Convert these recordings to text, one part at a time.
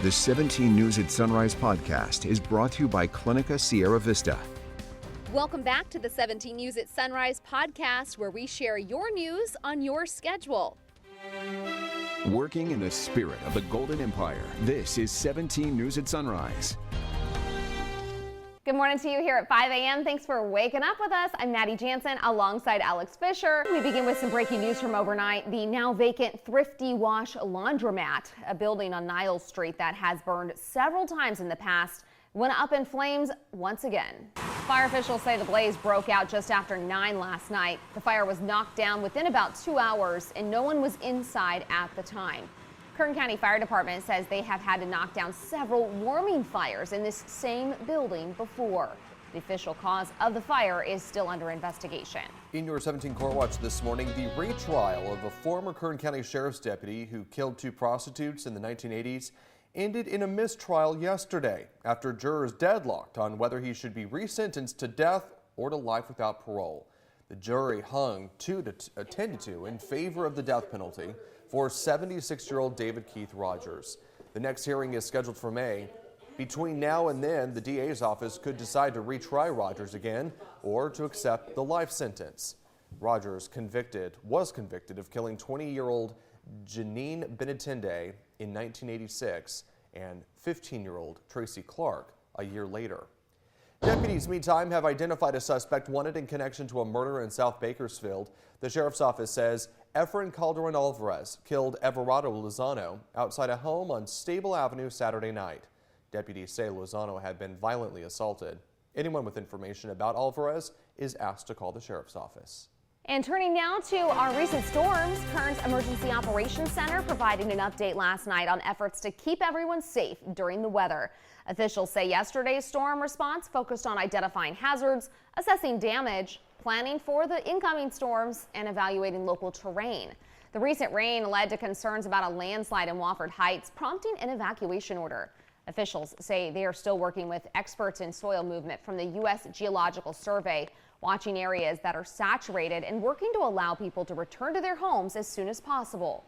The 17 News at Sunrise podcast is brought to you by Clinica Sierra Vista. Welcome back to the 17 News at Sunrise podcast, where we share your news on your schedule. Working in the spirit of the Golden Empire, this is 17 News at Sunrise. Good morning to you here at 5 a.m. Thanks for waking up with us. I'm Maddie Jansen alongside Alex Fisher. We begin with some breaking news from overnight. The now vacant Thrifty Wash Laundromat, a building on Niles Street that has burned several times in the past, went up in flames once again. Fire officials say the blaze broke out just after 9 last night. The fire was knocked down within about 2 hours and no one was inside at the time. Kern County Fire Department says they have had to knock down several warming fires in this same building before. The official cause of the fire is still under investigation. In your 17 Court Watch this morning, the retrial of a former Kern County Sheriff's deputy who killed 2 prostitutes in the 1980s ended in a mistrial yesterday after jurors deadlocked on whether he should be resentenced to death or to life without parole. The jury hung 2 to 10 to 2 in favor of the death penalty for 76-year-old David Keith Rogers. The next hearing is scheduled for May. Between now and then, the DA's office could decide to retry Rogers again or to accept the life sentence. Rogers was convicted of killing 20-year-old Janine Benatende in 1986 and 15-year-old Tracy Clark a year later. Deputies, meantime, have identified a suspect wanted in connection to a murder in South Bakersfield. The sheriff's office says Efren Calderon Alvarez killed Everardo Lozano outside a home on Stable Avenue Saturday night. Deputies say Lozano had been violently assaulted. Anyone with information about Alvarez is asked to call the sheriff's office. And turning now to our recent storms, Kern's Emergency Operations Center providing an update last night on efforts to keep everyone safe during the weather. Officials say yesterday's storm response focused on identifying hazards, assessing damage, planning for the incoming storms, and evaluating local terrain. The recent rain led to concerns about a landslide in Wofford Heights, prompting an evacuation order. Officials say they are still working with experts in soil movement from the U.S. Geological Survey, watching areas that are saturated and working to allow people to return to their homes as soon as possible.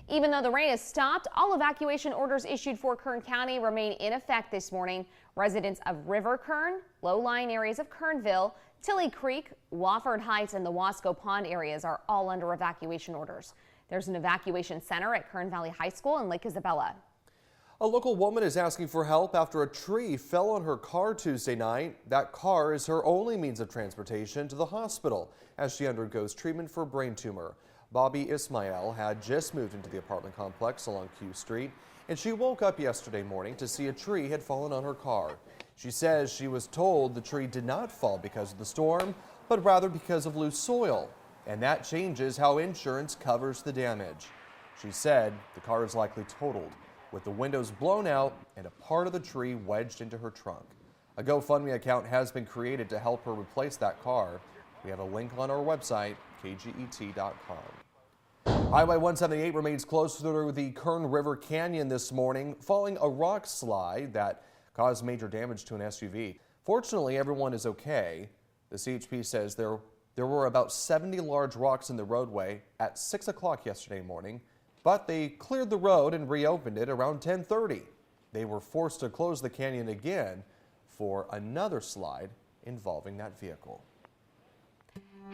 Even though the rain has stopped, all evacuation orders issued for Kern County remain in effect this morning. Residents of River Kern, low-lying areas of Kernville, Tilly Creek, Wofford Heights, and the Wasco Pond areas are all under evacuation orders. There's an evacuation center at Kern Valley High School in Lake Isabella. A local woman is asking for help after a tree fell on her car Tuesday night. That car is her only means of transportation to the hospital as she undergoes treatment for a brain tumor. Bobby Ismail had just moved into the apartment complex along Q Street, and she woke up yesterday morning to see a tree had fallen on her car. She says she was told the tree did not fall because of the storm, but rather because of loose soil, and that changes how insurance covers the damage. She said the car is likely totaled, with the windows blown out and a part of the tree wedged into her trunk. A GoFundMe account has been created to help her replace that car. We have a link on our website, kget.com. Highway 178 remains closed through the Kern River Canyon this morning, following a rock slide that caused major damage to an SUV. Fortunately, everyone is okay. The CHP says there were about 70 large rocks in the roadway at 6 o'clock yesterday morning, but they cleared the road and reopened it around 10:30. They were forced to close the canyon again for another slide involving that vehicle.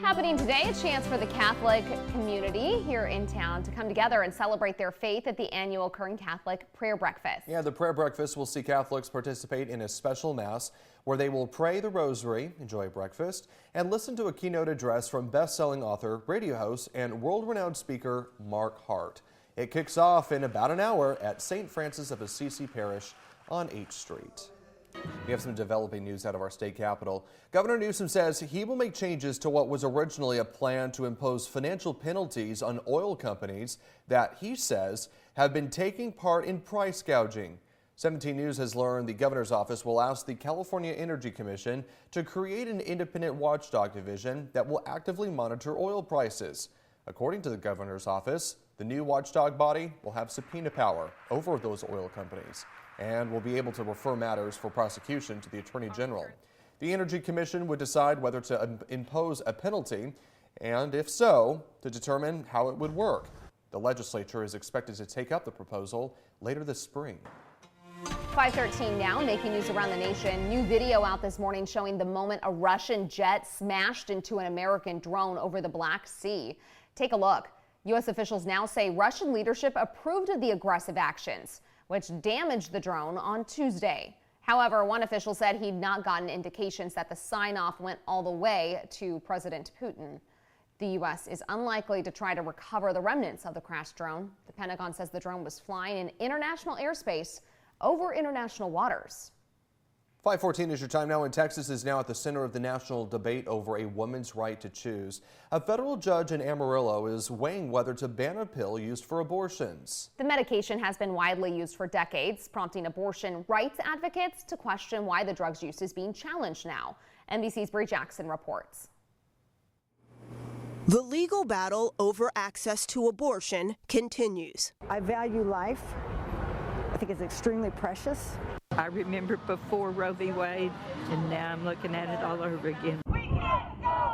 Happening today, a chance for the Catholic community here in town to come together and celebrate their faith at the annual Kern Catholic Prayer Breakfast. Yeah, the prayer breakfast will see Catholics participate in a special mass where they will pray the rosary, enjoy breakfast, and listen to a keynote address from best-selling author, radio host, and world-renowned speaker Mark Hart. It kicks off in about an hour at St. Francis of Assisi Parish on H Street. We have some developing news out of our state capital. Governor Newsom says he will make changes to what was originally a plan to impose financial penalties on oil companies that he says have been taking part in price gouging. 17 News has learned the governor's office will ask the California Energy Commission to create an independent watchdog division that will actively monitor oil prices. According to the governor's office, the new watchdog body will have subpoena power over those oil companies and will be able to refer matters for prosecution to the Attorney General. The Energy Commission would decide whether to impose a penalty, and if so, to determine how it would work. The legislature is expected to take up the proposal later this spring. 5:13 now, making news around the nation. New video out this morning showing the moment a Russian jet smashed into an American drone over the Black Sea. Take a look. U.S. officials now say Russian leadership approved of the aggressive actions, which damaged the drone on Tuesday. However, one official said he'd not gotten indications that the sign-off went all the way to President Putin. The U.S. is unlikely to try to recover the remnants of the crashed drone. The Pentagon says the drone was flying in international airspace over international waters. 5:14 is your time now, and Texas is now at the center of the national debate over a woman's right to choose. A federal judge in Amarillo is weighing whether to ban a pill used for abortions. The medication has been widely used for decades, prompting abortion rights advocates to question why the drug's use is being challenged now. NBC's Bree Jackson reports. The legal battle over access to abortion continues. I value life. I think it's extremely precious. I remember before Roe v. Wade, and now I'm looking at it all over again.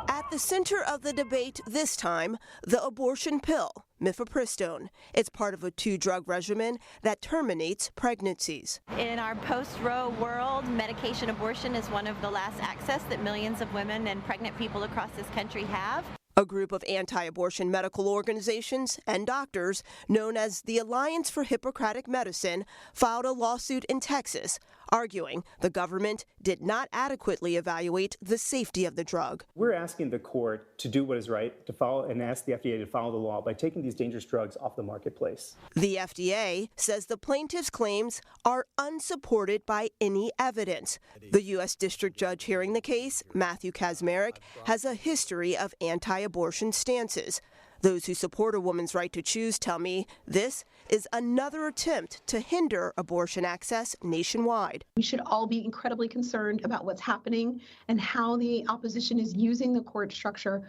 At the center of the debate this time, the abortion pill, mifepristone. It's part of a 2-drug regimen that terminates pregnancies. In our post-Roe world, medication abortion is one of the last access that millions of women and pregnant people across this country have. A group of anti-abortion medical organizations and doctors, known as the Alliance for Hippocratic Medicine, filed a lawsuit in Texas, arguing the government did not adequately evaluate the safety of the drug. We're asking the court to do what is right, to follow and ask the FDA to follow the law by taking these dangerous drugs off the marketplace. The FDA says the plaintiff's claims are unsupported by any evidence. The U.S. District Judge hearing the case, Matthew Kaczmarek, has a history of anti-abortion stances. Those who support a woman's right to choose tell me this is another attempt to hinder abortion access nationwide. We should all be incredibly concerned about what's happening and how the opposition is using the court structure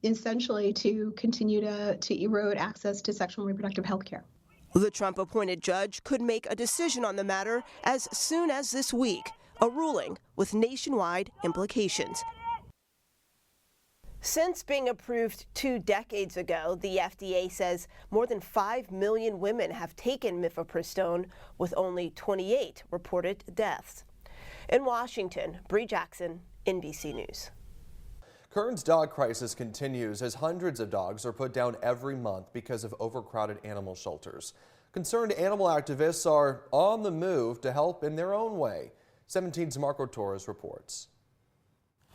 essentially to continue to erode access to sexual and reproductive health care. The Trump-appointed judge could make a decision on the matter as soon as this week, a ruling with nationwide implications. Since being approved 2 decades ago, the FDA says more than 5 million women have taken mifepristone, with only 28 reported deaths. In Washington, Bree Jackson, NBC News. Kern's dog crisis continues as hundreds of dogs are put down every month because of overcrowded animal shelters. Concerned animal activists are on the move to help in their own way. 17's Marco Torres reports.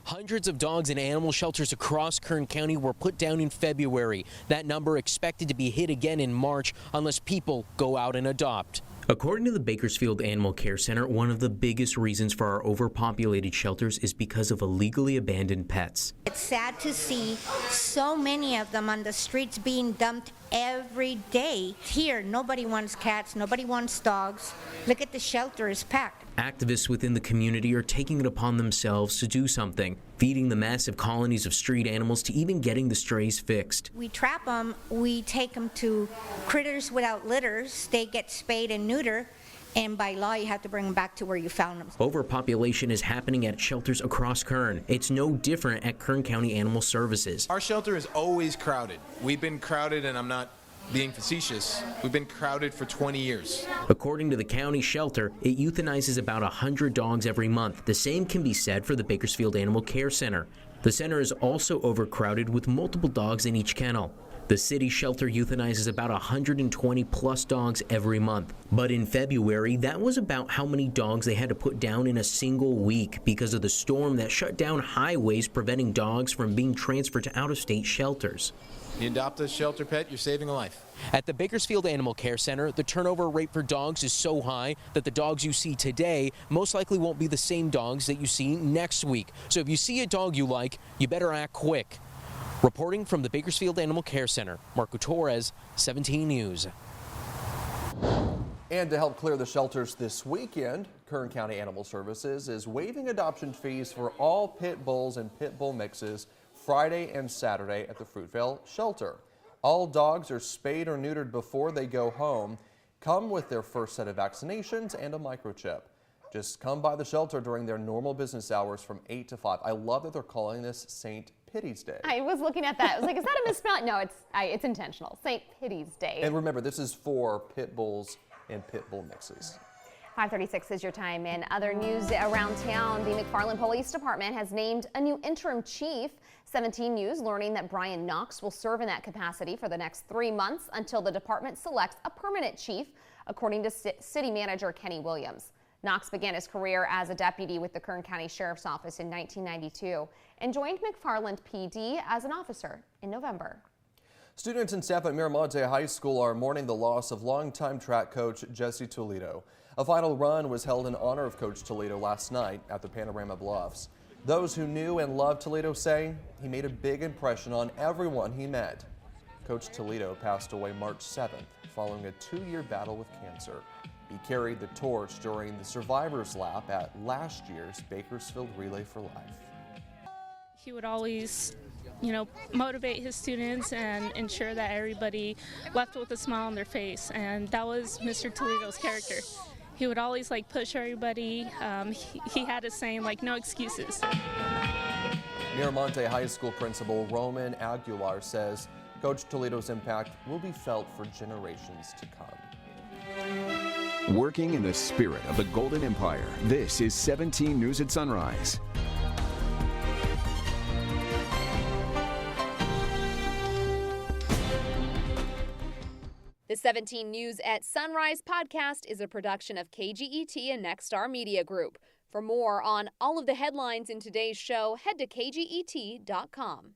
Hundreds of dogs in animal shelters across Kern County were put down in February. That number expected to be hit again in March unless people go out and adopt. According to the Bakersfield Animal Care Center, one of the biggest reasons for our overpopulated shelters is because of illegally abandoned pets. It's sad to see so many of them on the streets being dumped every day. Here, nobody wants cats, nobody wants dogs. Look at the shelter, it's packed. Activists within the community are taking it upon themselves to do something, feeding the massive colonies of street animals to even getting the strays fixed. We trap them, we take them to Critters Without Litters. They get spayed and neutered, and by law you have to bring them back to where you found them. Overpopulation is happening at shelters across Kern. It's no different at Kern County Animal Services. Our shelter is always crowded. We've been crowded, and I'm not being facetious, we've been crowded for 20 years. According to the county shelter, it euthanizes about 100 dogs every month. The same can be said for the Bakersfield Animal Care Center. The center is also overcrowded with multiple dogs in each kennel. The city shelter euthanizes about 120 plus dogs every month. But in February, that was about how many dogs they had to put down in a single week because of the storm that shut down highways, preventing dogs from being transferred to out-of-state shelters. You adopt a shelter pet, you're saving a life. At the Bakersfield Animal Care Center, the turnover rate for dogs is so high that the dogs you see today most likely won't be the same dogs that you see next week. So if you see a dog you like, you better act quick. Reporting from the Bakersfield Animal Care Center, Marco Torres, 17 News. And to help clear the shelters this weekend, Kern County Animal Services is waiving adoption fees for all pit bulls and pit bull mixes Friday and Saturday at the Fruitvale shelter. All dogs are spayed or neutered before they go home, come with their first set of vaccinations and a microchip. Just come by the shelter during their normal business hours from 8 to 5. I love that they're calling this St. Pity's Day. I was looking at that. I was like, is that a misspelling? No, it's intentional. St. Pity's Day. And remember, this is for pit bulls and pit bull mixes. 5:36 is your time. In other news around town, the McFarland Police Department has named a new interim chief. 17 News learning that Brian Knox will serve in that capacity for the next 3 months until the department selects a permanent chief, according to City Manager Kenny Williams. Knox began his career as a deputy with the Kern County Sheriff's Office in 1992 and joined McFarland PD as an officer in November. Students and staff at Miramonte High School are mourning the loss of longtime track coach Jesse Toledo. A final run was held in honor of Coach Toledo last night at the Panorama Bluffs. Those who knew and loved Toledo say he made a big impression on everyone he met. Coach Toledo passed away March 7th following a 2-year battle with cancer. He carried the torch during the Survivor's Lap at last year's Bakersfield Relay for Life. He would always, motivate his students and ensure that everybody left with a smile on their face, and that was Mr. Toledo's character. He would always push everybody. He had a saying no excuses. Miramonte High School principal Roman Aguilar says Coach Toledo's impact will be felt for generations to come. Working in the spirit of the Golden Empire, this is 17 News at Sunrise. The 17 News at Sunrise podcast is a production of KGET and Nexstar Media Group. For more on all of the headlines in today's show, head to kget.com.